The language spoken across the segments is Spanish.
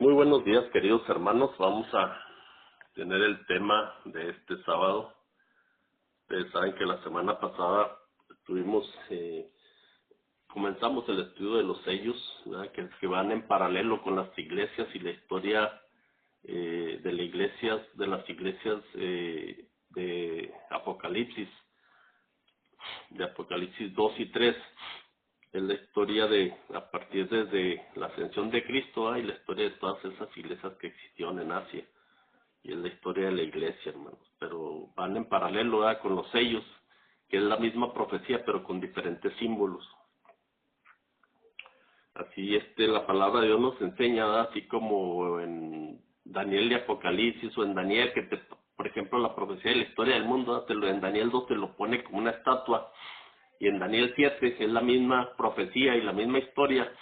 Muy buenos días, queridos hermanos. Vamos a tener el tema de este sábado. Ustedes saben que la semana pasada comenzamos el estudio de los sellos, ¿verdad? que van en paralelo con las iglesias y la historia de las iglesias de Apocalipsis 2 y 3. Es la historia a partir desde la ascensión de Cristo, y la historia de todas esas iglesias que existieron en Asia. Y es la historia de la iglesia, hermanos. Pero van en paralelo, ¿verdad?, con los sellos, que es la misma profecía, pero con diferentes símbolos. Así la palabra de Dios nos enseña, ¿verdad?, así como en Daniel y Apocalipsis, o en Daniel, por ejemplo, la profecía de la historia del mundo, ¿verdad?, en Daniel 2 te lo pone como una estatua, y en Daniel 7 es la misma profecía y la misma historia,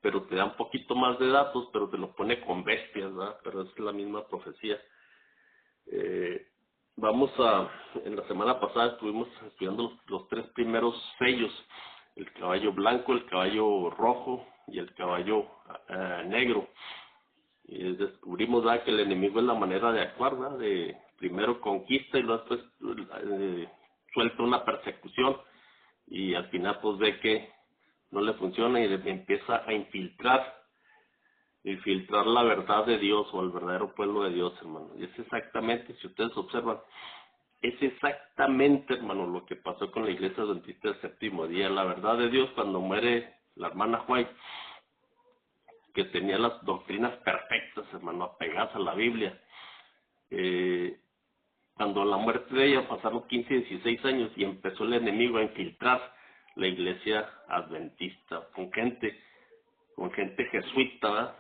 pero te da un poquito más de datos, pero te lo pone con bestias, ¿verdad?, pero es la misma profecía. En la semana pasada estuvimos estudiando los tres primeros sellos: el caballo blanco, el caballo rojo y el caballo negro. Y descubrimos, ¿verdad?, que el enemigo es la manera de actuar, ¿verdad?, de primero conquista y luego después suelta una persecución, y al final pues ve que no le funciona y empieza a infiltrar la verdad de Dios, o el verdadero pueblo de Dios, hermano. Y es exactamente, si ustedes observan, es exactamente, hermano, lo que pasó con la iglesia adventista del séptimo día. La verdad de Dios, cuando muere la hermana White, que tenía las doctrinas perfectas, hermano, apegadas a la Biblia, cuando la muerte de ella pasaron 15, 16 años y empezó el enemigo a infiltrar la iglesia adventista con gente jesuita, ¿verdad?,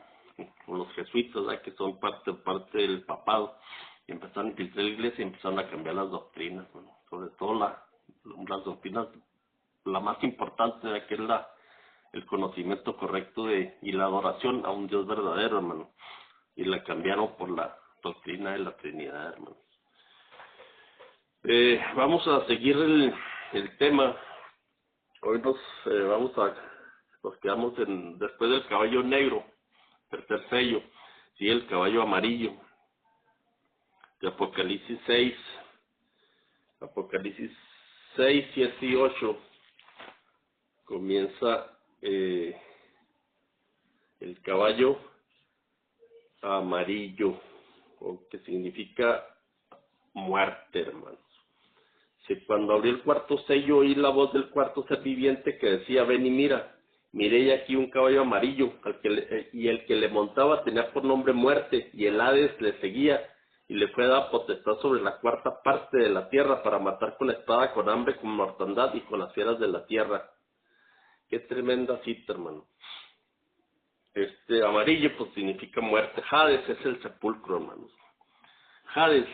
con los jesuitas, ¿verdad?, que son parte del papado, y empezaron a infiltrar la iglesia y empezaron a cambiar las doctrinas, bueno, sobre todo las doctrinas, la más importante, ¿verdad?, que es el conocimiento correcto y la adoración a un Dios verdadero, hermano, y la cambiaron por la doctrina de la Trinidad, hermano. Vamos a seguir el tema. Hoy nos quedamos después del caballo negro, tercer sello, sí, el caballo amarillo, de Apocalipsis 7 y 8, comienza el caballo amarillo, que significa muerte, hermanos. Si cuando abrí el cuarto sello oí la voz del cuarto ser viviente que decía: ven y mira. Miré y aquí un caballo amarillo, y el que le montaba tenía por nombre Muerte, y el Hades le seguía, y le fue dada potestad sobre la cuarta parte de la tierra para matar con espada, con hambre, con mortandad y con las fieras de la tierra. Qué tremenda cita, hermano. Amarillo pues significa muerte. Hades es el sepulcro, hermanos. Hades,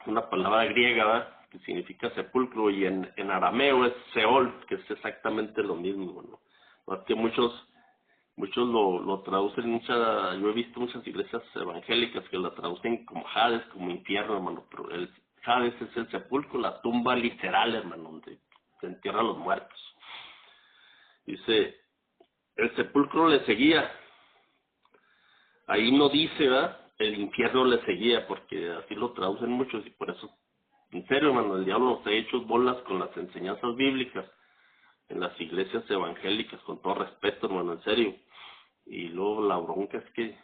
una palabra griega, ¿verdad?, que significa sepulcro, y en arameo es Seol, que es exactamente lo mismo, ¿no? Más que muchos lo traducen, yo he visto muchas iglesias evangélicas que la traducen como Hades, como infierno, hermano, pero el Hades es el sepulcro, la tumba literal, hermano, donde se entierran los muertos. Dice, el sepulcro le seguía. Ahí no dice, ¿verdad?, el infierno le seguía, porque así lo traducen muchos, y por eso, en serio, hermano, el diablo nos ha hecho bolas con las enseñanzas bíblicas en las iglesias evangélicas, con todo respeto, hermano, en serio. Y luego la bronca es que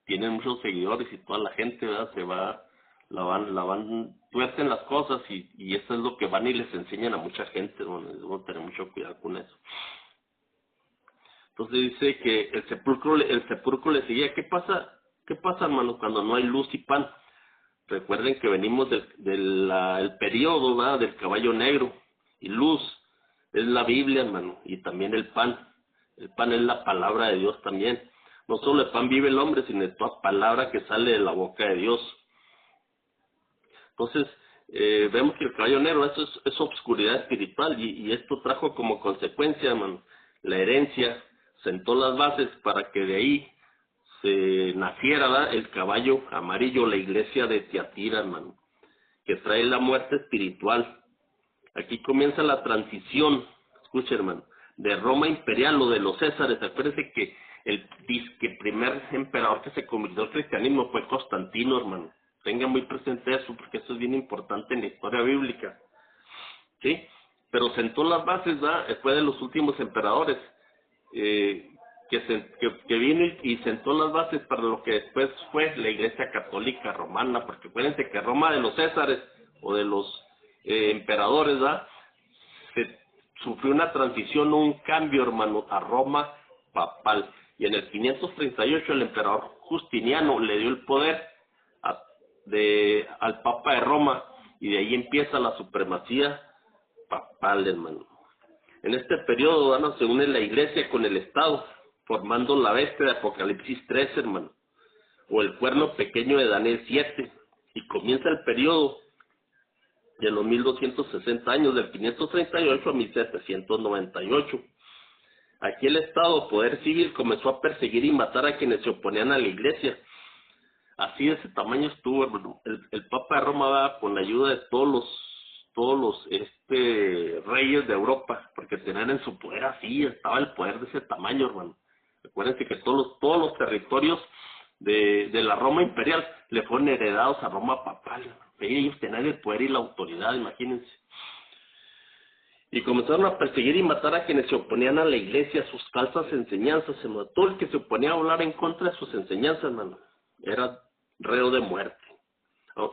tienen muchos seguidores y toda la gente, ¿verdad?, la van tuercen las cosas, y eso es lo que van y les enseñan a mucha gente, hermano. Debemos tener mucho cuidado con eso. Entonces dice que el sepulcro le seguía. ¿Qué pasa, hermano, cuando no hay luz y pan? Recuerden que venimos del periodo, ¿verdad?, del caballo negro, y luz es la Biblia, hermano, y también el pan. El pan es la palabra de Dios también. No solo el pan vive el hombre, sino de toda palabra que sale de la boca de Dios. Entonces, vemos que el caballo negro, eso es obscuridad espiritual, y esto trajo como consecuencia, hermano, la herencia, sentó las bases para que de ahí se naciera, ¿verdad?, el caballo amarillo, la iglesia de Tiatira, hermano, que trae la muerte espiritual. Aquí comienza la transición, escucha, hermano, de Roma imperial o de los Césares. Acuérdense que el primer emperador que se convirtió al cristianismo fue Constantino, hermano. Tenga muy presente eso, porque eso es bien importante en la historia bíblica, ¿sí? Pero sentó las bases, ¿verdad? Fue de los últimos emperadores que vino y sentó las bases para lo que después fue la Iglesia Católica Romana, porque acuérdense que Roma de los Césares o de los emperadores, ¿verdad? Sufrió una transición, un cambio, hermano, a Roma papal. Y en el 538 el emperador Justiniano le dio el poder al Papa de Roma, y de ahí empieza la supremacía papal, hermano. En este periodo, hermano, se une la iglesia con el Estado, formando la bestia de Apocalipsis 3, hermano, o el cuerno pequeño de Daniel 7, y comienza el periodo de los 1260 años, del 538 a 1798. Aquí el Estado, poder civil, comenzó a perseguir y matar a quienes se oponían a la iglesia. Así de ese tamaño estuvo, hermano. El Papa de Roma va con la ayuda de todos los reyes de Europa, porque tenían en su poder así, estaba el poder de ese tamaño, hermano. Acuérdense que todos los territorios de la Roma imperial le fueron heredados a Roma papal. Ellos tenían el poder y la autoridad, imagínense. Y comenzaron a perseguir y matar a quienes se oponían a la iglesia, a sus falsas enseñanzas, hermano. Todo el que se oponía a hablar en contra de sus enseñanzas, hermano, era reo de muerte.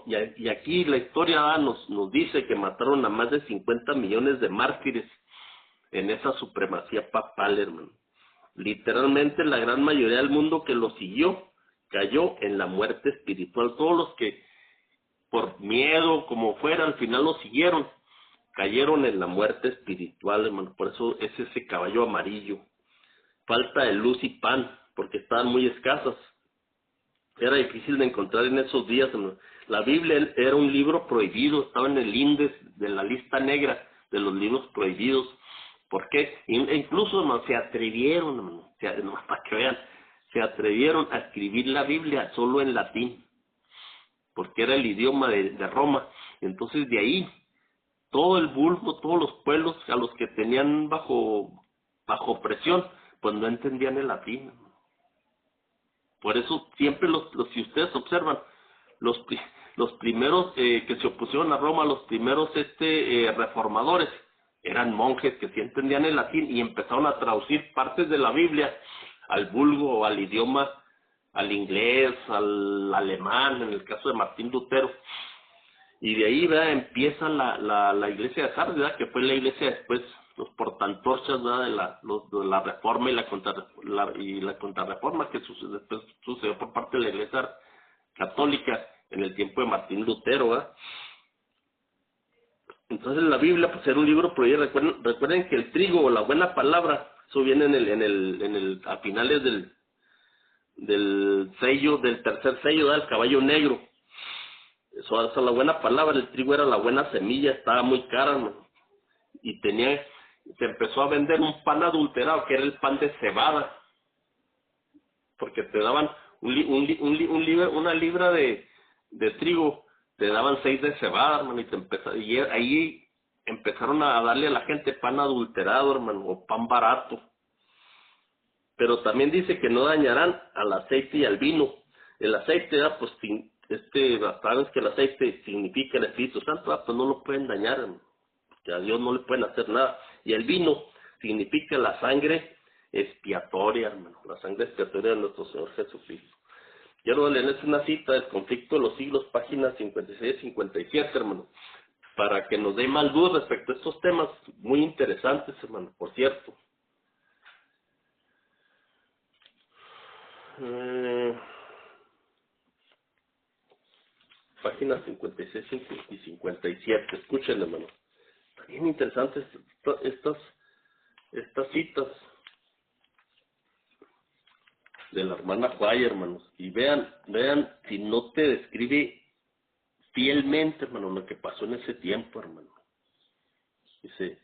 Y aquí la historia nos dice que mataron a más de 50 millones de mártires en esa supremacía papal, hermano. Literalmente la gran mayoría del mundo que lo siguió cayó en la muerte espiritual. Todos los que por miedo, como fuera, al final lo siguieron, cayeron en la muerte espiritual, hermano. Por eso es ese caballo amarillo. Falta de luz y pan, porque estaban muy escasas. Era difícil de encontrar en esos días, hermano. La Biblia era un libro prohibido, estaba en el índice de la lista negra de los libros prohibidos. ¿Por qué? Incluso, hermano, se atrevieron, hermano, para que vean, se atrevieron a escribir la Biblia solo en latín, porque era el idioma de Roma. Entonces de ahí todo el vulgo, todos los pueblos a los que tenían bajo presión, pues no entendían el latín. Por eso siempre si ustedes observan, los primeros que se opusieron a Roma, los primeros reformadores, eran monjes que sí entendían el latín y empezaron a traducir partes de la Biblia al vulgo, al idioma, al inglés, al alemán, en el caso de Martín Lutero. Y de ahí, ¿verdad?, empieza la iglesia de Sardes, ¿verdad?, que fue la iglesia después, los portantorchas, ¿verdad?, de la reforma y la contrarreforma que después sucedió por parte de la iglesia católica en el tiempo de Martín Lutero, ¿verdad? Entonces la Biblia pues era un libro prohibido. Recuerden que el trigo o la buena palabra, eso viene a finales del sello, del tercer sello, ¿verdad?, el caballo negro. Eso, la buena palabra, el trigo era la buena semilla, estaba muy cara, ¿no? Y se empezó a vender un pan adulterado, que era el pan de cebada, porque te daban una libra de trigo, te daban 6 de cebada, hermano, y ahí empezaron a darle a la gente pan adulterado, hermano, o pan barato. Pero también dice que no dañarán al aceite y al vino. El aceite, pues sabes que el aceite significa el Espíritu Santo, pues no lo pueden dañar, hermano, que a Dios no le pueden hacer nada. Y el vino significa la sangre expiatoria, hermano, la sangre expiatoria de nuestro Señor Jesucristo. Quiero leerles una cita del Conflicto de los Siglos, páginas 56 y 57, hermano, para que nos dé más luz respecto a estos temas muy interesantes, hermano, por cierto. Páginas 56 y 57, escuchen, hermano. Bien interesantes estas citas de la hermana Juárez, hermanos. Y vean si no te describe fielmente, hermano, lo que pasó en ese tiempo, hermano. Dice,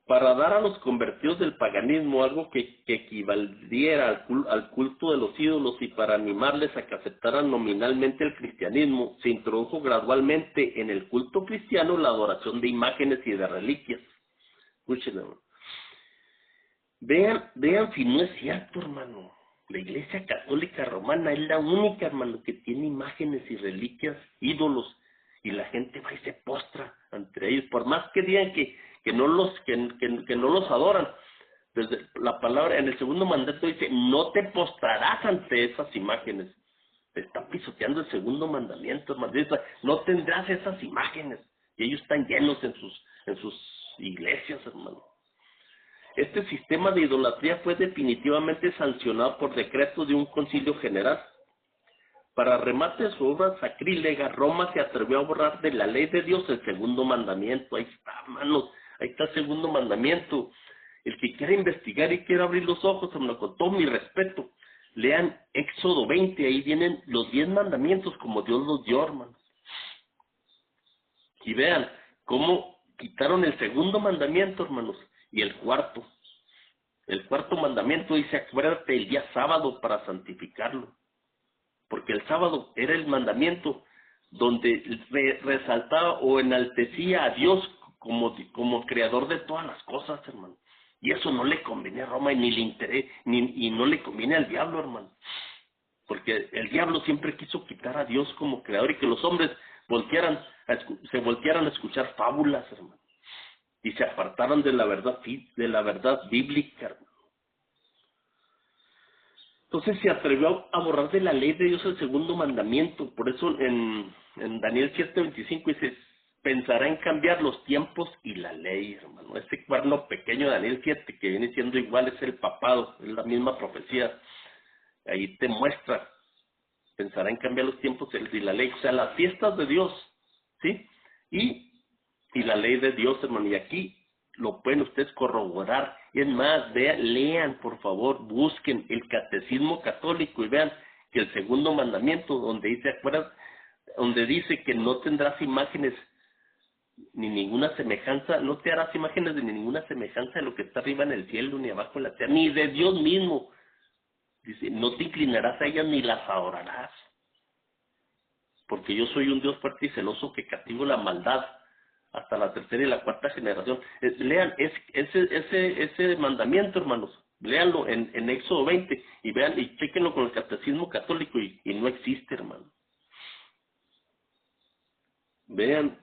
para dar a los convertidos del paganismo algo que equivaliera al culto de los ídolos y para animarles a que aceptaran nominalmente el cristianismo, se introdujo gradualmente en el culto cristiano la adoración de imágenes y de reliquias. Escuchen, hermano. Vean si no es cierto, hermano. La Iglesia Católica Romana es la única, hermano, que tiene imágenes y reliquias, ídolos, y la gente va y se postra ante ellos, por más que digan que no los adoran. Desde la palabra en el segundo mandato dice, no te postrarás ante esas imágenes. Está pisoteando el segundo mandamiento, hermano. Dice, no tendrás esas imágenes. Y ellos están llenos en sus iglesias, hermano. Este sistema de idolatría fue definitivamente sancionado por decreto de un concilio general. Para remate de su obra sacrílega, Roma se atrevió a borrar de la ley de Dios el segundo mandamiento. Ahí está, hermanos, ahí está el segundo mandamiento. El que quiera investigar y quiera abrir los ojos, hermano, con todo mi respeto, lean Éxodo 20, ahí vienen los 10 mandamientos como Dios los dio, hermanos. Y vean cómo quitaron el segundo mandamiento, hermanos, y el cuarto. El cuarto mandamiento dice, acuérdate el día sábado para santificarlo. Porque el sábado era el mandamiento donde resaltaba o enaltecía a Dios como creador de todas las cosas, hermano. Y eso no le conviene a Roma y ni le interesa, y no le conviene al diablo, hermano. Porque el diablo siempre quiso quitar a Dios como creador y que los hombres se voltearan a escuchar fábulas, hermano. Y se apartaran de la verdad bíblica, hermano. Entonces se atrevió a borrar de la ley de Dios el segundo mandamiento. Por eso en Daniel 7:25 dice, pensará en cambiar los tiempos y la ley, hermano. Este cuerno pequeño de Daniel 7, que viene siendo igual, es el papado, es la misma profecía. Ahí te muestra, pensará en cambiar los tiempos y la ley. O sea, las fiestas de Dios, ¿sí? Y la ley de Dios, hermano. Y aquí lo pueden ustedes corroborar. Y es más, lean, por favor, busquen el catecismo católico y vean que el segundo mandamiento, donde dice, ¿acuerdas? Donde dice que no tendrás imágenes ni ninguna semejanza, no te harás imágenes de ninguna semejanza de lo que está arriba en el cielo, ni abajo en la tierra, ni de Dios mismo. Dice, no te inclinarás a ellas ni las adorarás. Porque yo soy un Dios fuerte y celoso que castigo la maldad hasta la tercera y la cuarta generación. Lean ese mandamiento, hermanos. Léanlo en Éxodo 20 y vean y chequenlo con el catecismo católico y no existe, hermano. Vean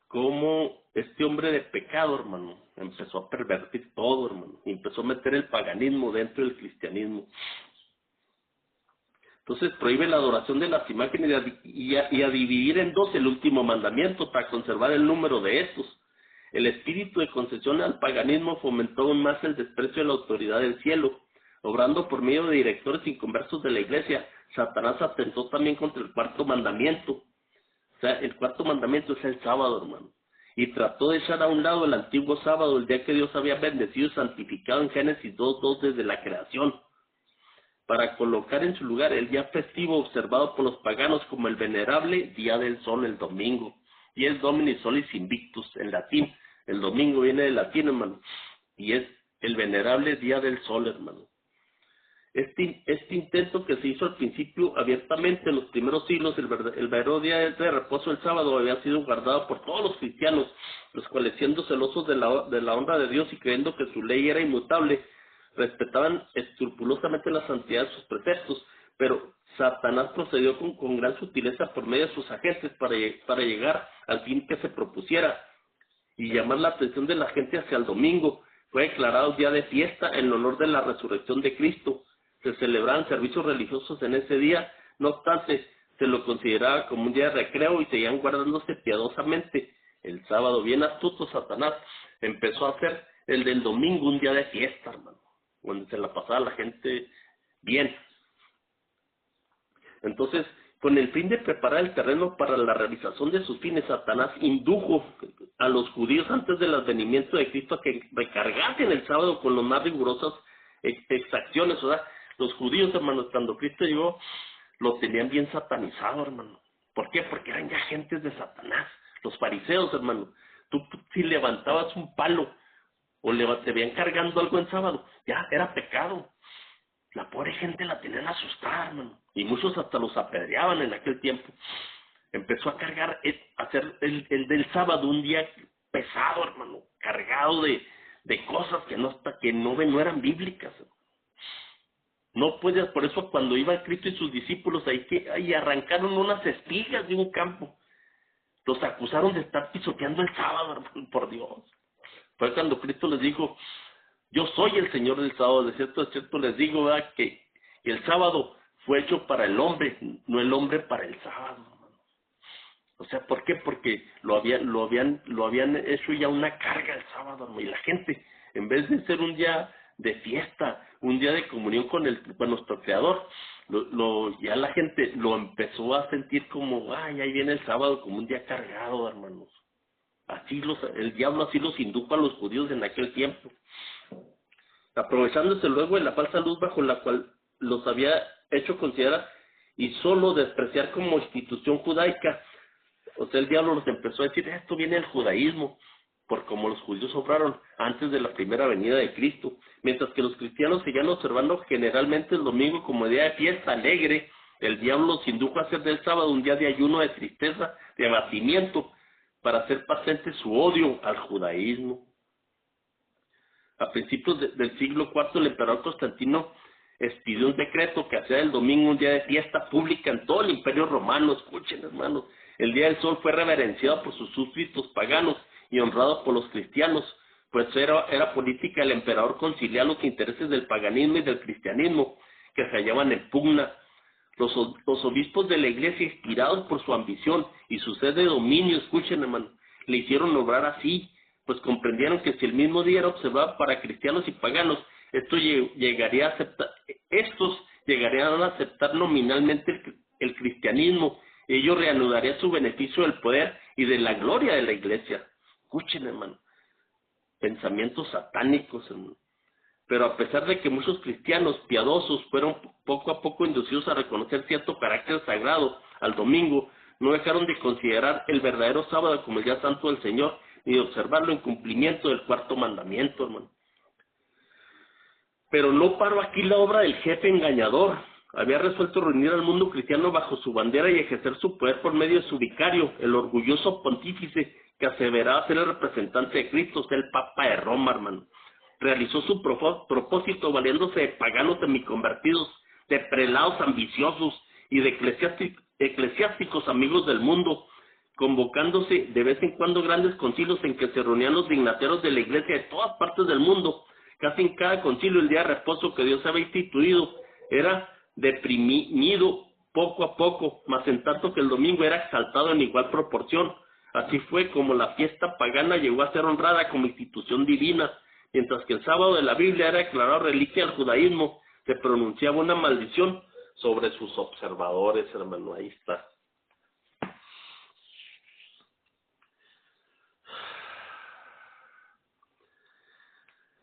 cómo este hombre de pecado, hermano, empezó a pervertir todo, hermano. Y empezó a meter el paganismo dentro del cristianismo. Entonces prohíbe la adoración de las imágenes y a dividir en dos el último mandamiento para conservar el número de estos. El espíritu de concesión al paganismo fomentó aún más el desprecio de la autoridad del cielo. Obrando por medio de directores inconversos de la iglesia, Satanás atentó también contra el cuarto mandamiento. O sea, el cuarto mandamiento es el sábado, hermano. Y trató de echar a un lado el antiguo sábado, el día que Dios había bendecido y santificado en Génesis 2:2 desde la creación, para colocar en su lugar el día festivo observado por los paganos como el venerable Día del Sol, el domingo. Y es Domini Solis Invictus en latín. El domingo viene del latín, hermano. Y es el venerable Día del Sol, hermano. Este intento que se hizo al principio abiertamente en los primeros siglos, el verdadero día de reposo, el sábado, había sido guardado por todos los cristianos, los cuales siendo celosos de la honra de Dios y creyendo que su ley era inmutable, respetaban escrupulosamente la santidad de sus preceptos, pero Satanás procedió con gran sutileza por medio de sus agentes para llegar al fin que se propusiera y llamar la atención de la gente hacia el domingo. Fue declarado día de fiesta en honor de la resurrección de Cristo. Se celebraban servicios religiosos en ese día, no obstante, se lo consideraba como un día de recreo y seguían guardándose piadosamente. El sábado, bien astuto, Satanás empezó a hacer el del domingo un día de fiesta, hermano, donde se la pasaba la gente bien. Entonces, con el fin de preparar el terreno para la realización de sus fines, Satanás indujo a los judíos antes del advenimiento de Cristo a que recargasen el sábado con las más rigurosas exacciones. O sea, los judíos, hermanos, cuando Cristo llegó, lo tenían bien satanizado, hermano. ¿Por qué? Porque eran ya agentes de Satanás. Los fariseos, hermano, tú si levantabas un palo o te veían cargando algo en sábado, ya era pecado. La pobre gente la tenían asustada, hermano, y muchos hasta los apedreaban en aquel tiempo. Empezó a cargar, a hacer el del sábado un día pesado, hermano, cargado de cosas no eran bíblicas. No puedes, por eso cuando iba Cristo y sus discípulos ahí arrancaron unas espigas de un campo. Los acusaron de estar pisoteando el sábado, hermano, por Dios. Fue cuando Cristo les dijo, yo soy el Señor del sábado, de cierto les digo, ¿verdad?, que el sábado fue hecho para el hombre, no el hombre para el sábado, hermano. O sea, ¿por qué? Porque lo habían hecho ya una carga el sábado, hermano, y la gente, en vez de ser un día de fiesta, un día de comunión con nuestro Creador, ya la gente lo empezó a sentir como, ay, ahí viene el sábado, como un día cargado, hermanos. El diablo así los indujo a los judíos en aquel tiempo, aprovechándose luego de la falsa luz bajo la cual los había hecho considerar y solo despreciar como institución judaica. O sea, el diablo los empezó a decir, esto viene del judaísmo, por como los judíos obraron antes de la primera venida de Cristo, mientras que los cristianos seguían observando generalmente el domingo como día de fiesta alegre. El diablo los indujo a hacer del sábado un día de ayuno, de tristeza, de abatimiento, para hacer patente su odio al judaísmo. A principios del siglo IV, el emperador Constantino expidió un decreto que hacía del domingo un día de fiesta pública en todo el imperio romano. Escuchen, hermanos, el día del sol fue reverenciado por sus súbditos paganos y honrado por los cristianos, pues era política del emperador conciliar los intereses del paganismo y del cristianismo, que se hallaban en pugna. Los obispos de la iglesia, inspirados por su ambición y su sed de dominio, escuchen, hermano, le hicieron obrar así, pues comprendieron que si el mismo día era observado para cristianos y paganos, estos llegarían a aceptar nominalmente el cristianismo, y ello reanudaría su beneficio del poder y de la gloria de la iglesia. Escuchen, hermano, pensamientos satánicos, hermano. Pero a pesar de que muchos cristianos piadosos fueron poco a poco inducidos a reconocer cierto carácter sagrado al domingo, no dejaron de considerar el verdadero sábado como el día santo del Señor, ni de observarlo en cumplimiento del cuarto mandamiento, hermano. Pero no paró aquí la obra del jefe engañador. Había resuelto reunir al mundo cristiano bajo su bandera y ejercer su poder por medio de su vicario, el orgulloso pontífice que aseveraba ser el representante de Cristo, ser el Papa de Roma, hermano. Realizó su propósito valiéndose de paganos semiconvertidos, de prelados ambiciosos y de eclesiásticos amigos del mundo, convocándose de vez en cuando grandes concilios en que se reunían los dignatarios de la iglesia de todas partes del mundo. Casi en cada concilio el día de reposo que Dios había instituido era deprimido poco a poco, mas en tanto que el domingo era exaltado en igual proporción. Así fue como la fiesta pagana llegó a ser honrada como institución divina, mientras que el sábado de la Biblia era declarado reliquia del judaísmo. Se pronunciaba una maldición sobre sus observadores, hermano. Ahí está.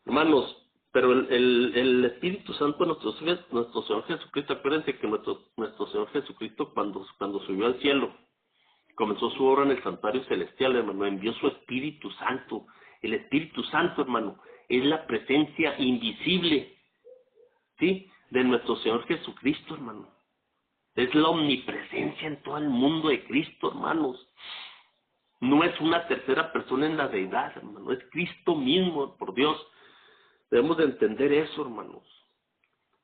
Hermanos, pero el Espíritu Santo, nuestro Señor Jesucristo, acuérdense que nuestro Señor Jesucristo cuando subió al cielo, comenzó su obra en el santuario celestial, hermano, envió su Espíritu Santo. El Espíritu Santo, hermano, es la presencia invisible, ¿sí?, de nuestro Señor Jesucristo, hermano. Es la omnipresencia en todo el mundo de Cristo, hermanos. No es una tercera persona en la deidad, hermano, es Cristo mismo, por Dios. Debemos de entender eso, hermanos.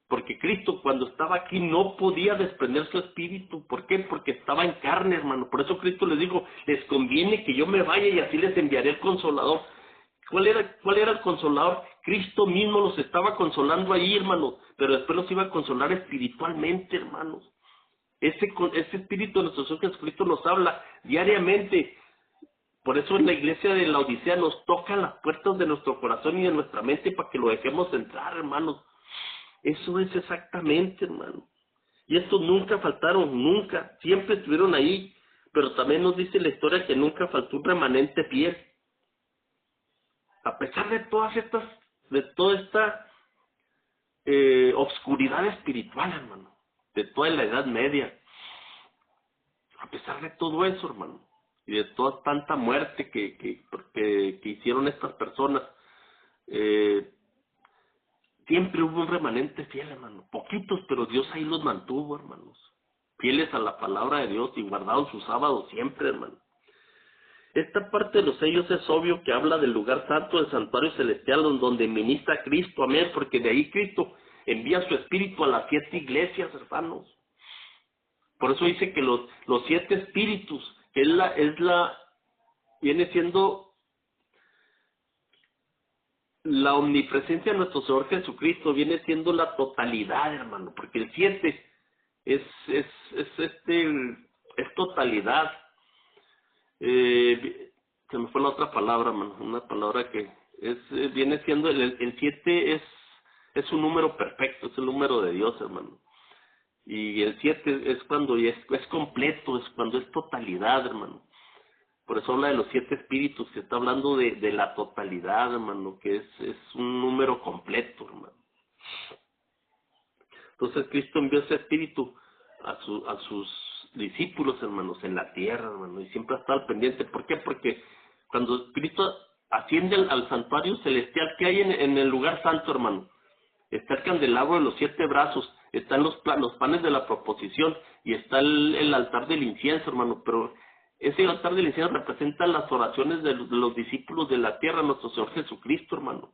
Porque Cristo cuando estaba aquí no podía desprender su espíritu. ¿Por qué? Porque estaba en carne, hermano. Por eso Cristo les dijo, les conviene que yo me vaya y así les enviaré el Consolador. ¿Cuál era el Consolador? Cristo mismo los estaba consolando ahí, hermano. Pero después los iba a consolar espiritualmente, hermanos. Ese espíritu de nuestro Señor Jesucristo nos habla diariamente. Por eso en la iglesia de la Odisea nos tocan las puertas de nuestro corazón y de nuestra mente para que lo dejemos entrar, hermanos. Eso es exactamente, hermano. Y estos nunca faltaron, nunca. Siempre estuvieron ahí. Pero también nos dice la historia que nunca faltó un remanente fiel. A pesar de toda esta obscuridad espiritual, hermano. De toda la Edad Media. A pesar de todo eso, hermano. Y de toda tanta muerte que hicieron estas personas, Siempre hubo un remanente fiel, hermano. Poquitos, pero Dios ahí los mantuvo, hermanos. Fieles a la palabra de Dios y guardados sus sábados siempre, hermano. Esta parte de los sellos es obvio que habla del lugar santo, del santuario celestial, donde ministra Cristo, amén, porque de ahí Cristo envía su espíritu a las 7 iglesias, hermanos. Por eso dice que los 7 espíritus, que viene siendo la omnipresencia de nuestro Señor Jesucristo, viene siendo la totalidad, hermano, porque el 7 es totalidad. Se me fue la otra palabra, hermano, una palabra que viene siendo el 7 es un número perfecto, es el número de Dios, hermano. Y el 7 es cuando es completo, es cuando es totalidad, hermano. Por eso habla de los 7 espíritus, que está hablando de la totalidad, hermano, que es un número completo, hermano. Entonces Cristo envió ese espíritu a sus discípulos, hermanos, en la tierra, hermano, y siempre está al pendiente. ¿Por qué? Porque cuando Cristo asciende al santuario celestial que hay en el lugar santo, hermano, está el candelabro de los 7 brazos, están los panes de la proposición y está el altar del incienso, hermano, pero ese altar del incienso representa las oraciones de los discípulos de la tierra, nuestro Señor Jesucristo, hermano.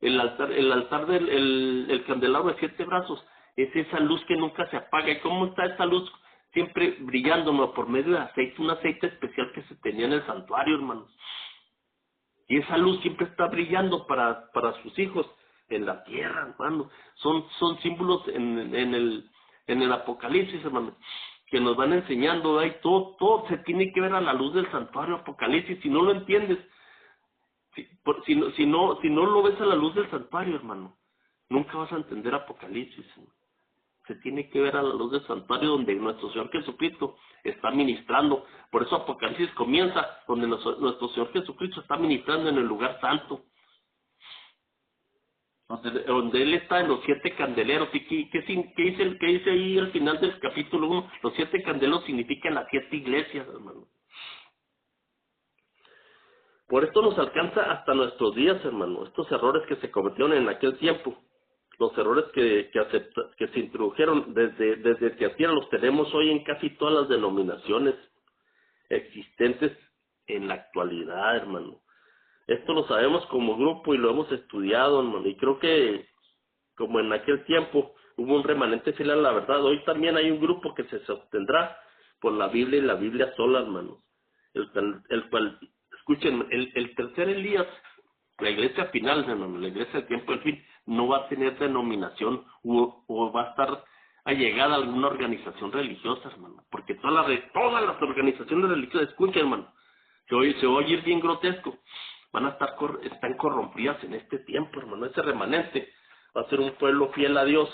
El altar del candelabro de 7 brazos es esa luz que nunca se apaga. ¿Y cómo está esa luz? Siempre brillando, ¿no? Por medio de aceite, un aceite especial que se tenía en el santuario, hermanos. Y esa luz siempre está brillando para sus hijos en la tierra, hermano. Son símbolos en el Apocalipsis, hermano, que nos van enseñando. Ahí todo se tiene que ver a la luz del santuario Apocalipsis. Si no lo entiendes, si no lo ves a la luz del santuario, hermano, nunca vas a entender Apocalipsis, hermano. Se tiene que ver a la luz del santuario donde nuestro Señor Jesucristo está ministrando. Por eso Apocalipsis comienza donde nuestro Señor Jesucristo está ministrando en el lugar santo, donde Él está en los 7 candeleros. ¿Y qué dice ahí al final del capítulo 1? Los 7 candeleros significan las 7 iglesias, hermano. Por esto nos alcanza hasta nuestros días, hermano, estos errores que se cometieron en aquel tiempo. Los errores que se introdujeron desde Tiatira los tenemos hoy en casi todas las denominaciones existentes en la actualidad, hermano. Esto lo sabemos como grupo y lo hemos estudiado, hermano. Y creo que como en aquel tiempo hubo un remanente fiel a la verdad, hoy también hay un grupo que se sostendrá por la Biblia y la Biblia sola, hermano. El cual, escuchen, el tercer Elías, la iglesia final, hermano, la iglesia del tiempo del fin, no va a tener denominación o va a estar allegada a alguna organización religiosa, hermano, porque todas las organizaciones religiosas, escuchen, hermano, se oye bien grotesco, están corrompidas en este tiempo, hermano. Ese remanente va a ser un pueblo fiel a Dios,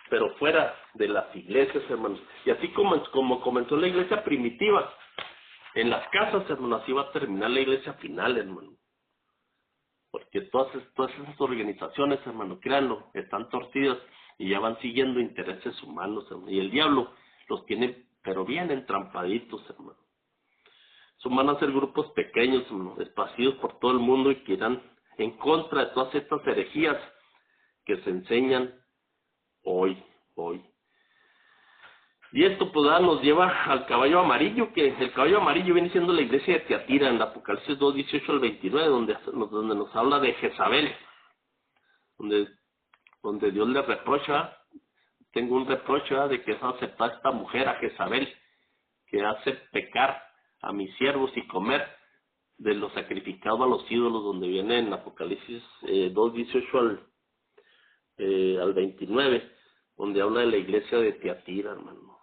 pero fuera de las iglesias, hermano. Y así como comenzó la iglesia primitiva, en las casas, hermano, así va a terminar la iglesia final, hermano. Porque todas esas organizaciones, hermano, créanlo, están torcidas y ya van siguiendo intereses humanos, hermano. Y el diablo los tiene, pero bien entrampaditos, hermano. Van a ser grupos pequeños, hermano, esparcidos por todo el mundo y que irán en contra de todas estas herejías que se enseñan hoy. Y esto pues nos lleva al caballo amarillo, que el caballo amarillo viene siendo la iglesia de Tiatira en Apocalipsis 2, 18 al 29, donde nos habla de Jezabel, donde Dios le reprocha, tengo un reproche de que es aceptar esta mujer, a Jezabel, que hace pecar a mis siervos y comer de lo sacrificado a los ídolos, donde viene en Apocalipsis 2, 18 al 29, donde habla de la iglesia de Tiatira, hermano.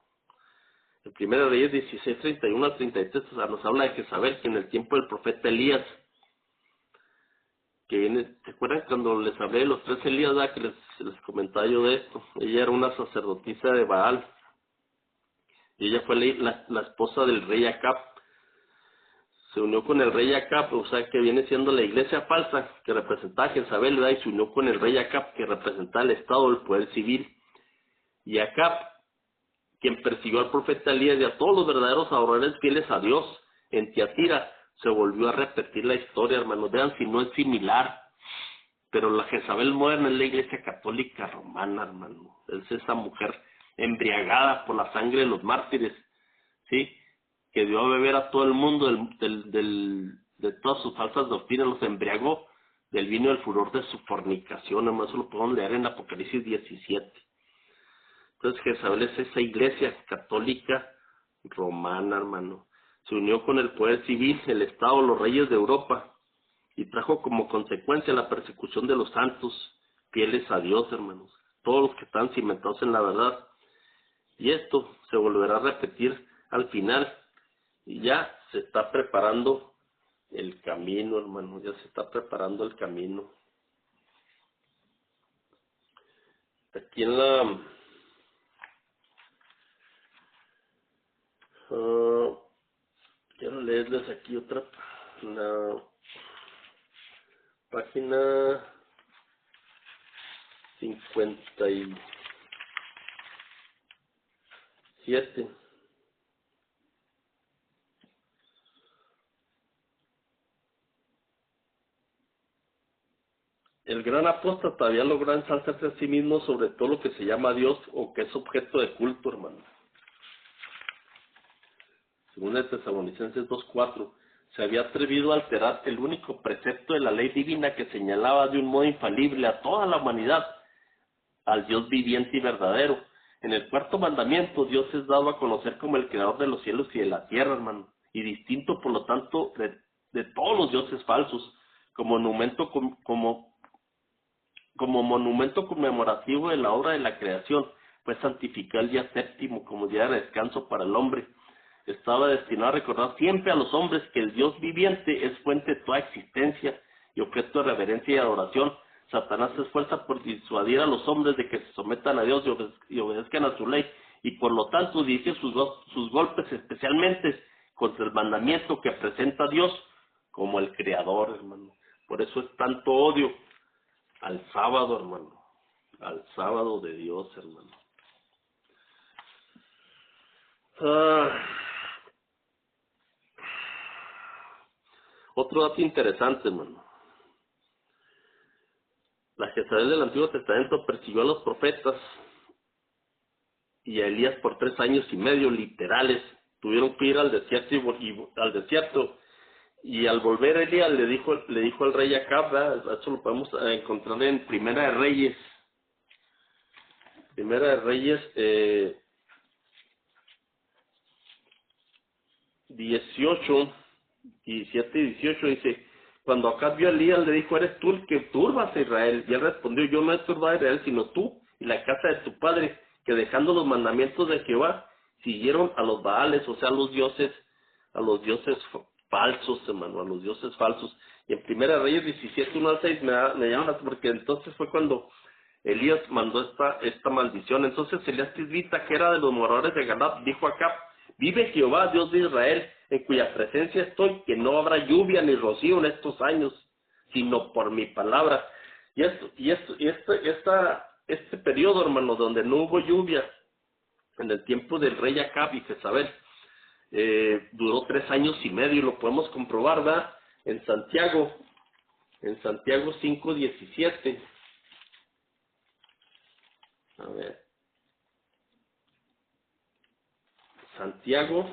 En Primera Reyes 16, 31 al 33, o sea, nos habla de Jezabel, que en el tiempo del profeta Elías, que viene, ¿se acuerdan cuando les hablé de los 3 Elías, que les comentaba yo de esto? Ella era una sacerdotisa de Baal, y ella fue la esposa del rey Acab. Se unió con el rey Acab, o sea, que viene siendo la iglesia falsa, que representaba a Jezabel, ¿verdad? Y se unió con el rey Acab, que representaba el estado del poder civil. Y Acab, quien persiguió al profeta Elías y a todos los verdaderos adoradores fieles a Dios en Tiatira, se volvió a repetir la historia, hermanos. Vean si no es similar. Pero la Jezabel moderna es la Iglesia Católica Romana, hermano. Es esa mujer embriagada por la sangre de los mártires, ¿sí? Que dio a beber a todo el mundo de todas sus falsas doctrinas, los embriagó del vino del furor de su fornicación. Además, eso lo podemos leer en Apocalipsis 17. Entonces, Jezabel es esa Iglesia Católica Romana, hermano. Se unió con el poder civil, el Estado, los reyes de Europa, y trajo como consecuencia la persecución de los santos fieles a Dios, hermanos, todos los que están cimentados en la verdad. Y esto se volverá a repetir al final, y ya se está preparando el camino, hermano, ya se está preparando el camino. Aquí en la quiero leerles aquí otra, la página 57. El gran apóstata todavía logró ensalzarse a sí mismo sobre todo lo que se llama Dios o que es objeto de culto, hermano. Según el Tesalonicenses 2:4, se había atrevido a alterar el único precepto de la ley divina que señalaba de un modo infalible a toda la humanidad, al Dios viviente y verdadero. En el cuarto mandamiento, Dios es dado a conocer como el creador de los cielos y de la tierra, hermano, y distinto, por lo tanto, de todos los dioses falsos, como monumento conmemorativo de la obra de la creación, pues santificó el día séptimo como día de descanso para el hombre. Estaba destinado a recordar siempre a los hombres que el Dios viviente es fuente de toda existencia y objeto de reverencia y adoración. Satanás se esfuerza por disuadir a los hombres de que se sometan a Dios y obedezcan a su ley, y por lo tanto dirige sus golpes especialmente contra el mandamiento que presenta a Dios como el Creador, hermano. Por eso es tanto odio al sábado, hermano, al sábado de Dios, hermano. Otro dato interesante, hermano. La Jezabel del Antiguo Testamento persiguió a los profetas y a Elías por 3 años y medio literales. Tuvieron que ir al desierto y al volver Elías le dijo al rey Acab, ¿verdad? Eso lo podemos encontrar en Primera de Reyes. Primera de Reyes 18, 17 y 18 dice: cuando Acab vio a Elías, le dijo: ¿eres tú el que turbas a Israel? Y él respondió: yo no he turbado a Israel, sino tú y la casa de tu padre, que dejando los mandamientos de Jehová, siguieron a los Baales, o sea, a los dioses falsos, hermano, a los dioses falsos. Y en Primera Reyes 17, 1 al 6 me llama, porque entonces fue cuando Elías mandó esta maldición. Entonces Elías Tisbita, que era de los moradores de Galad, dijo a Acab: vive Jehová, Dios de Israel, en cuya presencia estoy, que no habrá lluvia ni rocío en estos años, sino por mi palabra. Este periodo, hermano, donde no hubo lluvia, en el tiempo del rey Acab y Jezabel, duró 3 años y medio, y lo podemos comprobar, ¿verdad? En Santiago 5:17. A ver. Santiago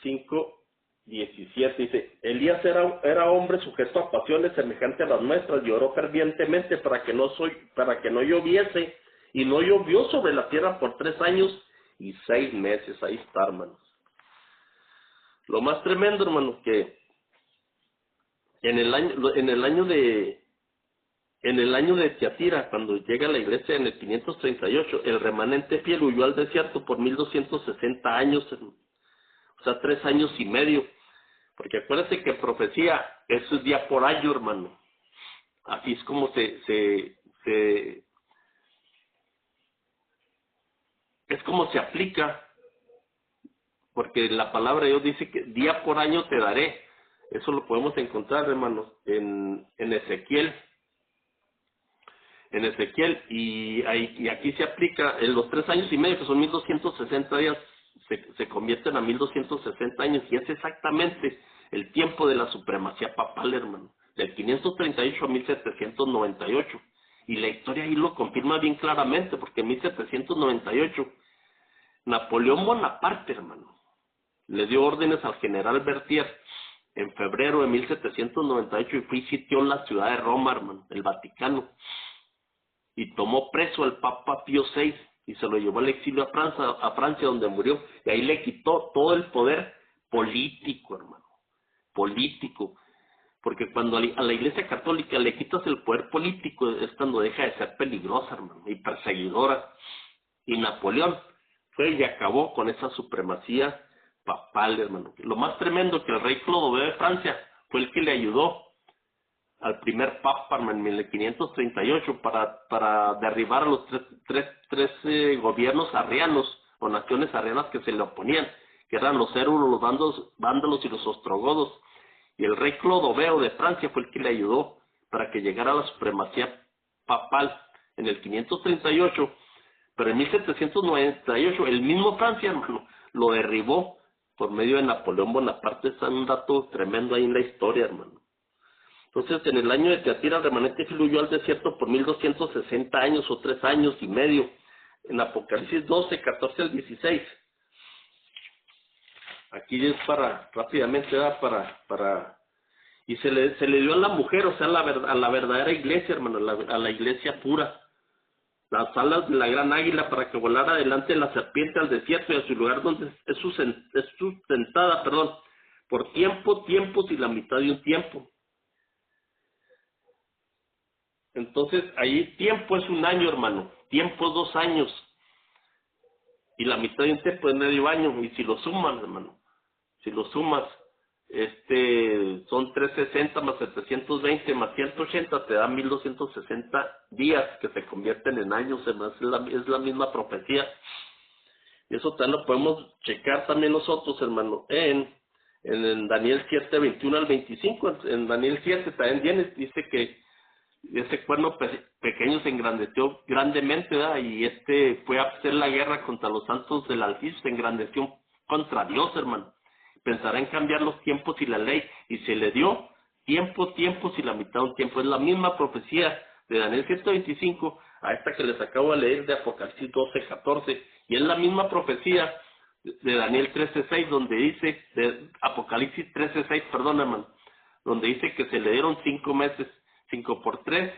5:17 dice: Elías era hombre sujeto a pasiones semejantes a las nuestras, y oró fervientemente para que no lloviese, y no llovió sobre la tierra por 3 años y 6 meses. Ahí está, hermanos. Lo más tremendo, hermanos, que en el año de Tiatira, cuando llega a la iglesia en el 538, el remanente fiel huyó al desierto por 1260 años, o sea, 3 años y medio, porque acuérdate que profecía, eso es día por año, hermano. Así es como es como se aplica, porque la palabra de Dios dice que día por año te daré. Eso lo podemos encontrar, hermanos, en Ezequiel. Y aquí se aplica en los 3 años y medio, que son 1260 días, se convierten a 1260 años, y es exactamente el tiempo de la supremacía papal, hermano, del 538 a 1798. Y la historia ahí lo confirma bien claramente, porque en 1798 Napoleón Bonaparte, hermano, le dio órdenes al general Berthier en febrero de 1798 y fue y sitió la ciudad de Roma, hermano, el Vaticano, y tomó preso al Papa Pío VI y se lo llevó al exilio a Francia donde murió, y ahí le quitó todo el poder político, hermano, político, porque cuando a la Iglesia Católica le quitas el poder político es cuando deja de ser peligrosa, hermano, y perseguidora. Y Napoleón fue y acabó con esa supremacía papal, hermano. Lo más tremendo que el rey Clodoveo de Francia fue el que le ayudó al primer papa en 1538 para derribar a los tres gobiernos arrianos o naciones arrianas que se le oponían, que eran los érulos, los vándalos y los ostrogodos. Y el rey Clodoveo de Francia fue el que le ayudó para que llegara a la supremacía papal en el 538, pero en 1798 el mismo Francia, hermano, lo derribó por medio de Napoleón Bonaparte. Es un dato tremendo ahí en la historia, hermano. Entonces, en el año de Teatira, el remanente fluyó al desierto por 1260 años o 3 años y medio, en Apocalipsis 12, 14 al 16. Aquí es rápidamente, y se le dio a la mujer, o sea, a la verdadera iglesia, hermano, a la iglesia pura, las alas de la gran águila para que volara delante de la serpiente al desierto y a su lugar donde es sustentada, por tiempos y la mitad de un tiempo. Entonces, ahí tiempo es 1 año, hermano, tiempo es 2 años, y la mitad de un tiempo es medio año, y si lo sumas, hermano, si lo sumas, son 360 más 720 más 180, te da 1260 días que se convierten en años, hermano. Es la misma profecía. Y eso también lo podemos checar también nosotros, hermano, en Daniel 7, 21 al 25. En Daniel 7 también viene, dice que ese cuerno pequeño se engrandeció grandemente, ¿verdad? Y fue a hacer la guerra contra los santos del Altísimo, se engrandeció contra Dios, hermano. Pensará en cambiar los tiempos y la ley, y se le dio tiempos y la mitad de un tiempo. Es la misma profecía de Daniel 125 a esta que les acabo de leer de Apocalipsis 12, 14, y es la misma profecía de Daniel 13:6, donde dice, de Apocalipsis 13:6, perdón, hermano, donde dice que se le dieron 5 meses, 5 por 3,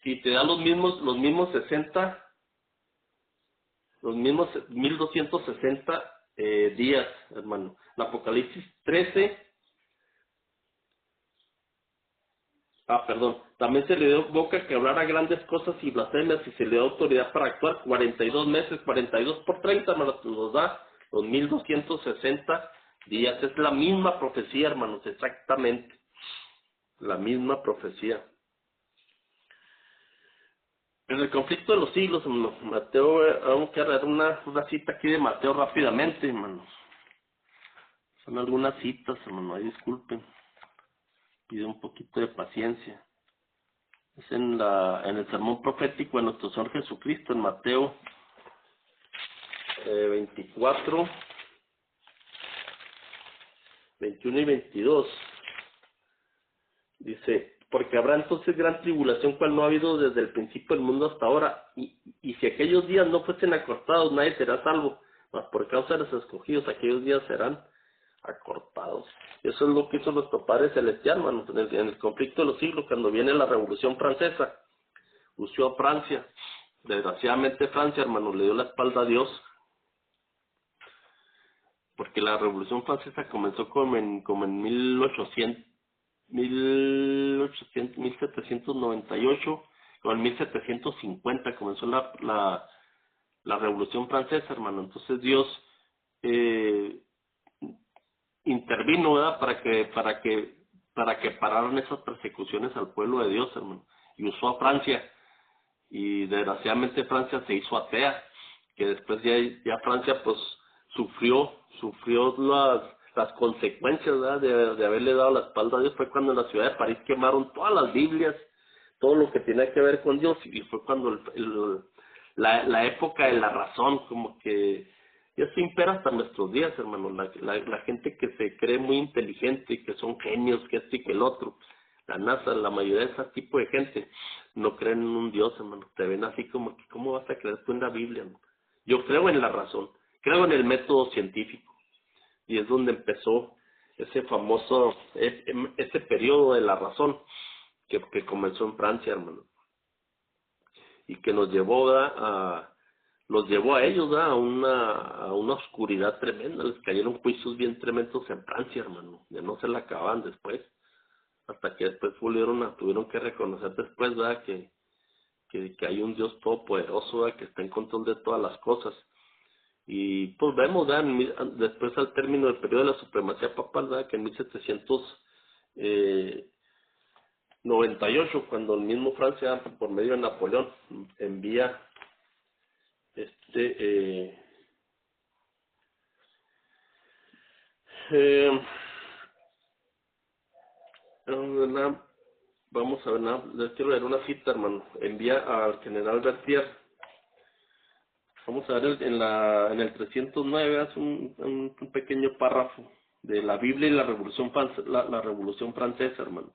y te da los mismos 60, los mismos 1260 días, hermano. En Apocalipsis 13, también se le dio boca que hablara grandes cosas y blasfemias, y se le dio autoridad para actuar 42 meses, 42 por 30, hermano, nos da los 1260 días. Es la misma profecía, hermanos, exactamente, la misma profecía. En el conflicto de los siglos, hermano, Mateo, vamos a dar una cita aquí de Mateo rápidamente, hermano. Son algunas citas, hermano, ahí disculpen. Pido un poquito de paciencia. Es en el sermón profético de nuestro Señor Jesucristo, en Mateo 24, 21 y 22. Dice: porque habrá entonces gran tribulación, cual no ha habido desde el principio del mundo hasta ahora, y si aquellos días no fuesen acortados, nadie será salvo, mas por causa de los escogidos aquellos días serán acortados. Eso es lo que hizo nuestro Padre Celestial, hermano, en el conflicto de los siglos, cuando viene la Revolución Francesa. Usó a Francia, desgraciadamente Francia, hermano, le dio la espalda a Dios, porque la Revolución Francesa comenzó como en 1798, o en 1750 comenzó la Revolución Francesa, hermano. Entonces Dios intervino, ¿verdad? para que pararan esas persecuciones al pueblo de Dios, hermano, y usó a Francia, y desgraciadamente Francia se hizo atea, que después ya Francia pues sufrió las consecuencias, ¿verdad? de haberle dado la espalda a Dios. Fue cuando en la ciudad de París quemaron todas las Biblias, todo lo que tenía que ver con Dios, y fue cuando la época de la razón como que Y eso impera hasta nuestros días, hermano. La gente que se cree muy inteligente, que son genios, que este y que el otro. La NASA, la mayoría de ese tipo de gente no creen en un Dios, hermano. Te ven así como que, ¿cómo vas a creer tú en la Biblia, hermano? Yo creo en la razón, creo en el método científico. Y es donde empezó ese famoso, ese periodo de la razón que comenzó en Francia, hermano. Y que nos llevó, ¿verdad? Los llevó a ellos, ¿verdad? A una oscuridad tremenda. Les cayeron juicios bien tremendos en Francia, hermano. Ya no se la acababan después. Hasta que después tuvieron que reconocer después, ¿verdad? Que hay un Dios todopoderoso, ¿verdad? Que está en control de todas las cosas. Y pues vemos, ¿verdad? Después al término del periodo de la supremacía papal, ¿verdad? Que en 1798, cuando el mismo Francia, por medio de Napoleón, envía vamos a ver, les quiero leer una cita, hermano. Envía al general Berthier. Vamos a ver en el 309, hace un pequeño párrafo de la Biblia y la Revolución Francesa, hermano.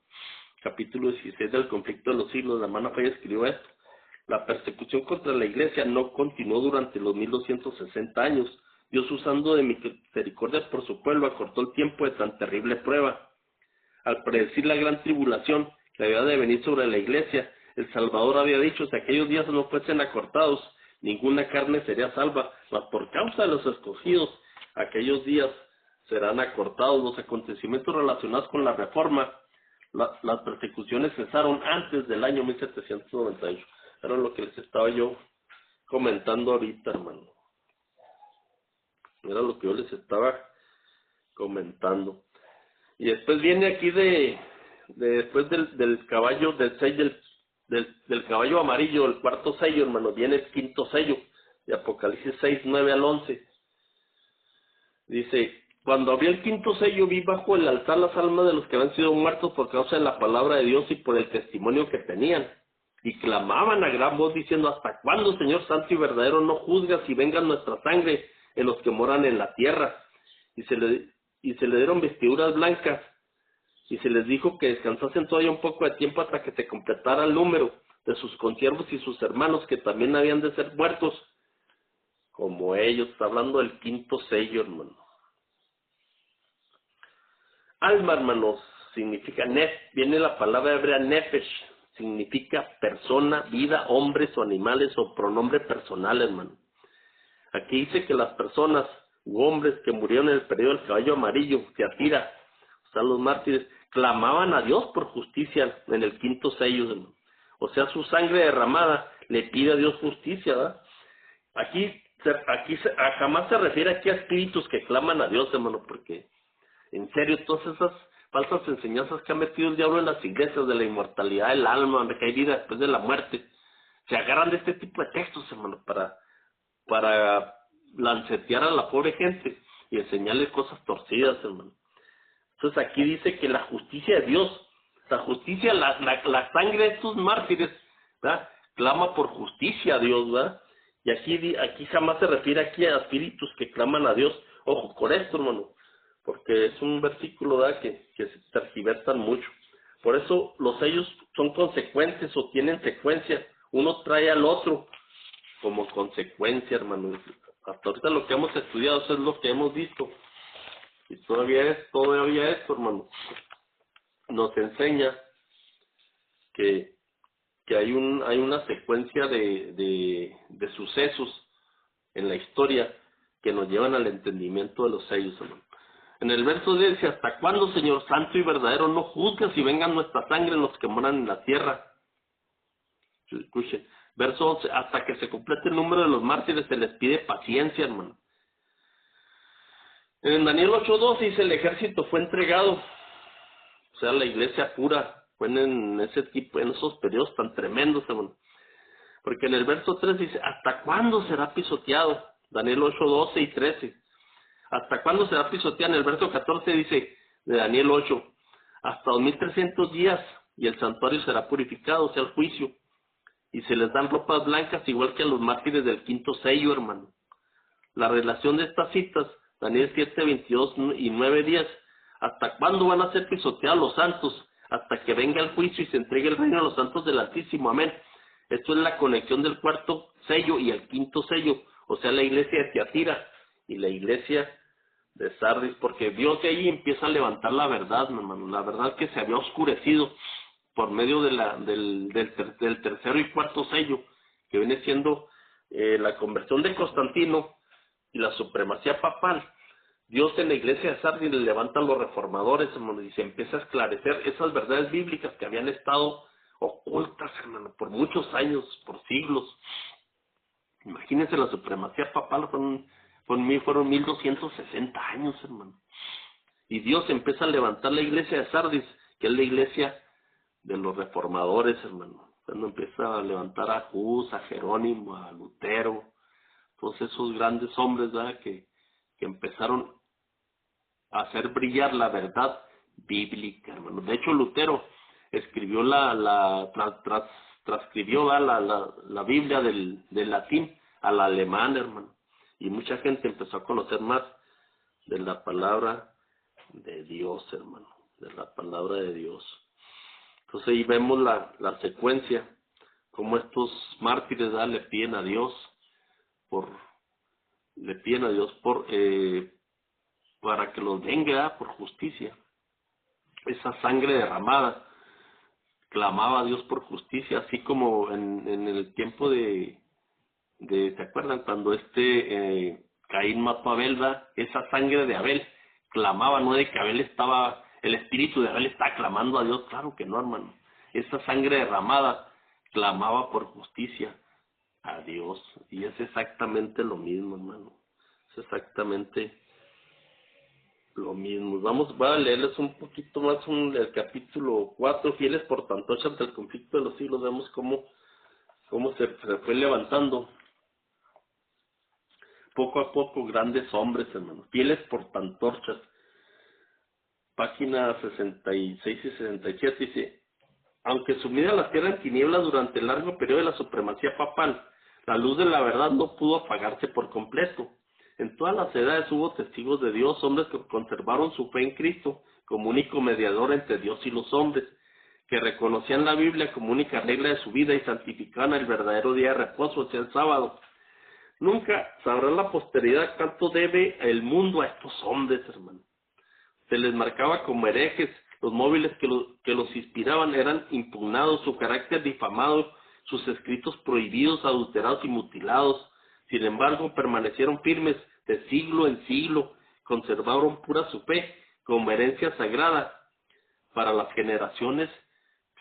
Capítulo 16 del conflicto de los siglos. La hermana Fay escribió esto. La persecución contra la iglesia no continuó durante los 1260 años. Dios, usando de misericordia por su pueblo, acortó el tiempo de tan terrible prueba. Al predecir la gran tribulación que había de venir sobre la iglesia, el Salvador había dicho: si aquellos días no fuesen acortados, ninguna carne sería salva, mas por causa de los escogidos, aquellos días serán acortados. Los acontecimientos relacionados con la reforma, las persecuciones cesaron antes del año 1798. Era lo que les estaba yo comentando ahorita, hermano. Era lo que yo les estaba comentando. Y después viene aquí después del caballo, del caballo amarillo, el cuarto sello, hermano, viene el quinto sello, de Apocalipsis 6, 9 al 11. Dice: cuando abrí el quinto sello, vi bajo el altar las almas de los que habían sido muertos por causa de la palabra de Dios y por el testimonio que tenían. Y clamaban a gran voz diciendo: ¿hasta cuándo, Señor santo y verdadero, no juzgas y venga nuestra sangre en los que moran en la tierra? Y se le dieron vestiduras blancas, y se les dijo que descansasen todavía un poco de tiempo hasta que se completara el número de sus consiervos y sus hermanos, que también habían de ser muertos como ellos. Está hablando del quinto sello, hermano. Alma, hermanos, significa viene la palabra hebrea nefesh, significa persona, vida, hombres o animales, o pronombre personal, hermano. Aquí dice que las personas u hombres que murieron en el periodo del caballo amarillo, Tiatira, o sea, los mártires, clamaban a Dios por justicia en el quinto sello, hermano. O sea, su sangre derramada le pide a Dios justicia, ¿verdad? Aquí jamás se refiere aquí a espíritus que claman a Dios, hermano, porque en serio, todas esas falsas enseñanzas que ha metido el diablo en las iglesias de la inmortalidad del alma, de que hay vida después de la muerte, se agarran de este tipo de textos, hermano, para lancetear a la pobre gente y enseñarles cosas torcidas, hermano. Entonces aquí dice que la justicia de Dios, la justicia, la sangre de estos mártires, ¿verdad?, clama por justicia a Dios, ¿verdad? Y aquí jamás se refiere aquí a espíritus que claman a Dios. Ojo con esto, hermano, porque es un versículo, ¿verdad?, que se tergiversan mucho. Por eso los sellos son consecuentes o tienen secuencia. Uno trae al otro como consecuencia, hermano. Hasta ahorita lo que hemos estudiado, eso es lo que hemos visto. Y todavía esto, hermano, nos enseña que hay una secuencia de sucesos en la historia que nos llevan al entendimiento de los sellos, hermano. En el verso 10 dice: ¿hasta cuándo, Señor santo y verdadero, no juzgas y vengan nuestra sangre en los que moran en la tierra? Escuchen. Verso 11: hasta que se complete el número de los mártires se les pide paciencia, hermano. En Daniel 8:2 dice: el ejército fue entregado, o sea, la iglesia pura, fue en esos periodos tan tremendos, hermano. Porque en el verso 3 dice: ¿hasta cuándo será pisoteado? Daniel 8:12 y 13. ¿Hasta cuándo será pisoteado? En el verso 14 dice de Daniel 8: hasta 2300 días, y el santuario será purificado, o sea, el juicio. Y se les dan ropas blancas, igual que a los mártires del quinto sello, hermano. la relación de estas citas, Daniel 7, 22 y 9, 10. ¿Hasta cuándo van a ser pisoteados los santos? Hasta que venga el juicio y se entregue el reino a los santos del Altísimo. Amén. Esto es la conexión del cuarto sello y el quinto sello, o sea, la iglesia de Tiatira y la iglesia de Sardis, porque Dios de ahí empieza a levantar la verdad, mi hermano, la verdad que se había oscurecido por medio de del tercero y cuarto sello, que viene siendo la conversión de Constantino y la supremacía papal. Dios en la iglesia de Sardis le levanta a los reformadores, hermano, y se empieza a esclarecer esas verdades bíblicas que habían estado ocultas, hermano, por muchos años, por siglos. Imagínense, la supremacía papal fueron 1260 años, hermano. Y Dios empieza a levantar la iglesia de Sardis, que es la iglesia de los reformadores, hermano. Cuando empieza a levantar a Hus, a Jerónimo, a Lutero, todos esos grandes hombres, ¿verdad?, que empezaron a hacer brillar la verdad bíblica, hermano. De hecho, Lutero escribió transcribió la Biblia del latín al alemán, hermano. Y mucha gente empezó a conocer más de la palabra de Dios, hermano, de la palabra de Dios. Entonces ahí vemos la secuencia, cómo estos mártires, ¿verdad?, le piden a Dios para que los venga, ¿verdad?, por justicia. Esa sangre derramada, clamaba a Dios por justicia, así como en el tiempo ¿se acuerdan? Cuando Caín mató a Abel, ¿verdad? Esa sangre de Abel clamaba, no de que el espíritu de Abel estaba clamando a Dios, claro que no, hermano. Esa sangre derramada clamaba por justicia a Dios, y es exactamente lo mismo, hermano. Es exactamente lo mismo. Voy a leerles un poquito más el capítulo 4, fieles por tantocha ante el conflicto de los siglos. Vemos cómo se fue levantando poco a poco grandes hombres, hermanos, fieles por tantorchas. Página 66 y 67 dice: aunque sumida la tierra en tinieblas durante el largo periodo de la supremacía papal, la luz de la verdad no pudo apagarse por completo. En todas las edades hubo testigos de Dios, hombres que conservaron su fe en Cristo como único mediador entre Dios y los hombres, que reconocían la Biblia como única regla de su vida y santificaban el verdadero día de reposo, o sea, el sábado. Nunca sabrá la posteridad cuánto debe el mundo a estos hombres, hermano. Se les marcaba como herejes, los móviles que los inspiraban eran impugnados, su carácter difamado, sus escritos prohibidos, adulterados y mutilados. Sin embargo, permanecieron firmes de siglo en siglo, conservaron pura su fe como herencia sagrada para las generaciones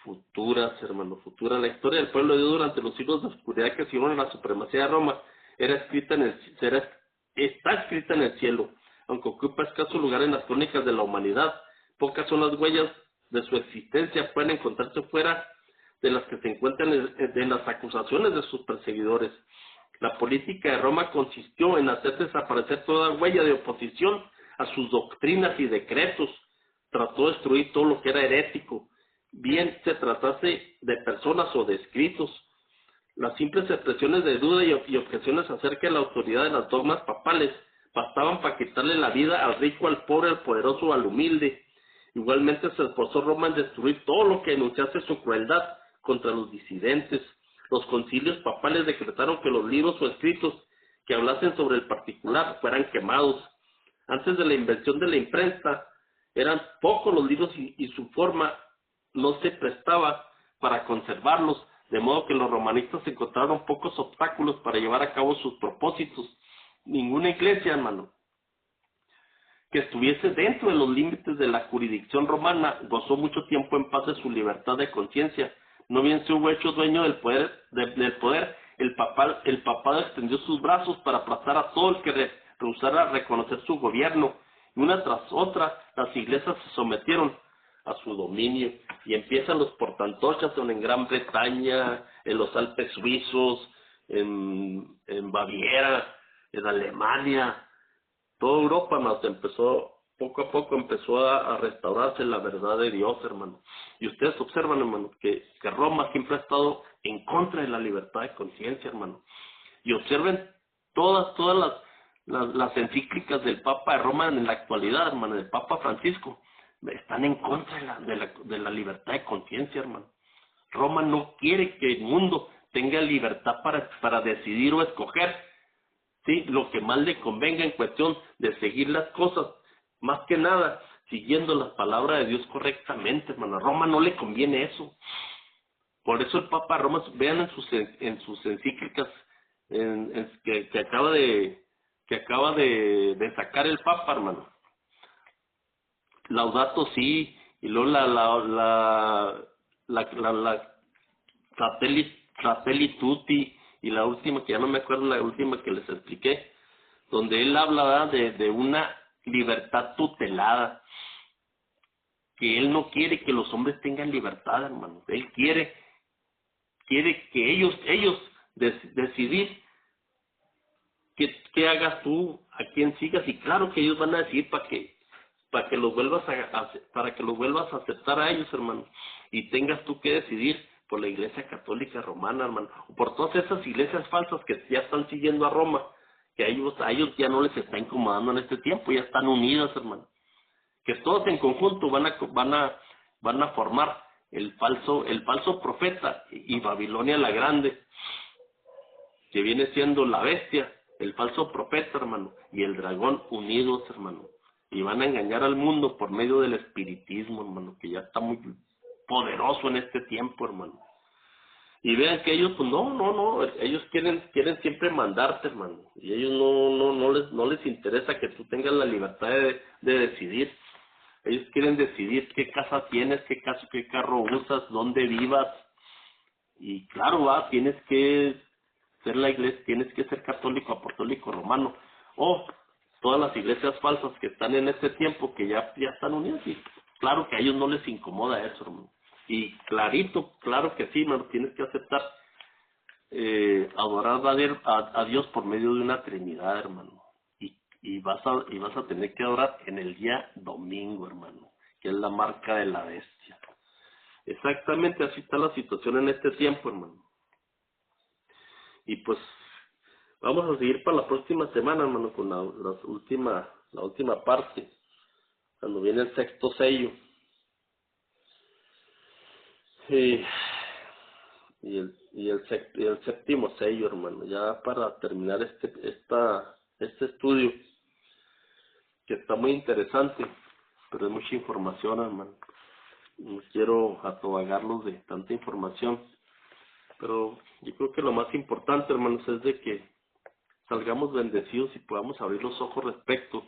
futuras, hermano, futuras. La historia del pueblo de Dios durante los siglos de oscuridad que siguieron a la supremacía de Roma está escrita en el cielo, aunque ocupa escaso lugar en las crónicas de la humanidad. Pocas son las huellas de su existencia, pueden encontrarse fuera de las que se encuentran en las acusaciones de sus perseguidores. La política de Roma consistió en hacer desaparecer toda huella de oposición a sus doctrinas y decretos. Trató de destruir todo lo que era herético, bien se tratase de personas o de escritos. Las simples expresiones de duda y objeciones acerca de la autoridad de las dogmas papales bastaban para quitarle la vida al rico, al pobre, al poderoso, al humilde. Igualmente se esforzó Roma en destruir todo lo que denunciase su crueldad contra los disidentes. Los concilios papales decretaron que los libros o escritos que hablasen sobre el particular fueran quemados. Antes de la invención de la imprenta, eran pocos los libros y su forma no se prestaba para conservarlos, de modo que los romanistas encontraron pocos obstáculos para llevar a cabo sus propósitos. Ninguna iglesia, hermano, que estuviese dentro de los límites de la jurisdicción romana gozó mucho tiempo en paz de su libertad de conciencia. No bien se hubo hecho dueño del poder, el papado extendió sus brazos para aplastar a todo el que rehusara reconocer su gobierno, y una tras otra las iglesias se sometieron a su dominio, y empiezan los portantochas en Gran Bretaña, en los Alpes suizos, en Baviera, en Alemania. Toda Europa poco a poco empezó a restaurarse la verdad de Dios, hermano. Y ustedes observan, hermano, que Roma siempre ha estado en contra de la libertad de conciencia, hermano. Y observen todas las encíclicas del Papa de Roma en la actualidad, hermano, del Papa Francisco, están en contra de la libertad de conciencia, hermano. Roma no quiere que el mundo tenga libertad para decidir o escoger, ¿sí?, lo que más le convenga en cuestión de seguir las cosas, más que nada siguiendo las palabras de Dios correctamente, hermano. A Roma no le conviene eso. Por eso el Papa Roma, vean en sus encíclicas que acaba de sacar el Papa, hermano. Laudato Si, y luego la Fratelli Tutti, y la última, que ya no me acuerdo, la última que les expliqué, donde él habla, ¿verdad?, de una libertad tutelada, que él no quiere que los hombres tengan libertad, hermano. Él quiere que ellos decidir qué hagas tú, a quién sigas, y claro que ellos van a decidir para que los vuelvas a aceptar a ellos, hermano, y tengas tú que decidir por la Iglesia Católica Romana, hermano, o por todas esas iglesias falsas que ya están siguiendo a Roma, que a ellos ya no les está incomodando en este tiempo, ya están unidas, hermano, que todos en conjunto van a formar el falso profeta y Babilonia la Grande, que viene siendo la bestia, el falso profeta, hermano, y el dragón unidos, hermano, y van a engañar al mundo por medio del espiritismo, hermano, que ya está muy poderoso en este tiempo, hermano. Y vean que ellos, pues no, ellos quieren siempre mandarte, hermano, y ellos no les interesa que tú tengas la libertad de decidir. Ellos quieren decidir qué casa tienes, qué carro usas, dónde vivas, y claro, tienes que ser la iglesia, tienes que ser católico, apostólico, romano, o todas las iglesias falsas que están en este tiempo, que ya están unidas, y claro que a ellos no les incomoda eso, hermano. Y clarito, claro que sí, hermano, tienes que aceptar adorar a Dios por medio de una Trinidad, hermano, y vas a tener que adorar en el día domingo, hermano, que es la marca de la bestia. Exactamente así está la situación en este tiempo, hermano. Y pues vamos a seguir para la próxima semana, hermano, con la última parte, cuando viene el sexto sello. Y el séptimo sello, hermano, ya para terminar este estudio, que está muy interesante, pero es mucha información, hermano. No quiero atobagarlos de tanta información, pero yo creo que lo más importante, hermanos, es de que salgamos bendecidos y podamos abrir los ojos respecto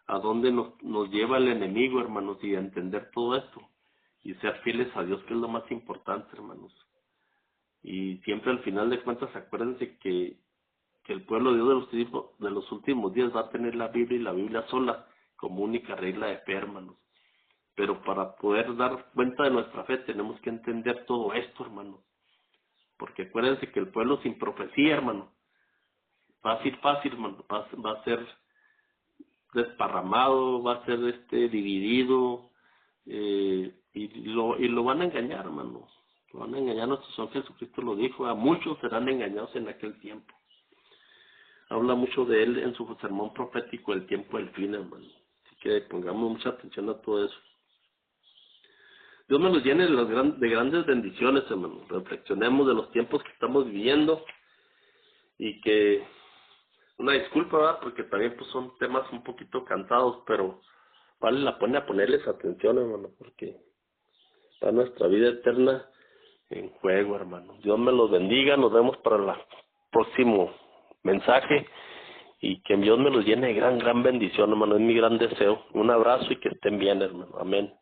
a dónde nos lleva el enemigo, hermanos, y a entender todo esto y ser fieles a Dios, que es lo más importante, hermanos. Y siempre al final de cuentas acuérdense que el pueblo de Dios de los últimos días va a tener la Biblia y la Biblia sola como única regla de fe, hermanos. Pero para poder dar cuenta de nuestra fe tenemos que entender todo esto, hermano. Porque acuérdense que el pueblo sin profecía, hermano, fácil, hermano, va a ser desparramado, va a ser dividido, y lo van a engañar, hermano. Lo van a engañar, nuestro Señor Jesucristo lo dijo, a muchos serán engañados en aquel tiempo. Habla mucho de él en su sermón profético, el tiempo del fin, hermano. Así que pongamos mucha atención a todo eso. Dios nos llene de grandes bendiciones, hermano. Reflexionemos de los tiempos que estamos viviendo, y que, una disculpa, ¿verdad?, porque también pues son temas un poquito cansados, pero vale la pena ponerles atención, hermano, porque está nuestra vida eterna en juego, hermano. Dios me los bendiga, nos vemos para el próximo mensaje, y que Dios me los llene de gran bendición, hermano, es mi gran deseo. Un abrazo y que estén bien, hermano. Amén.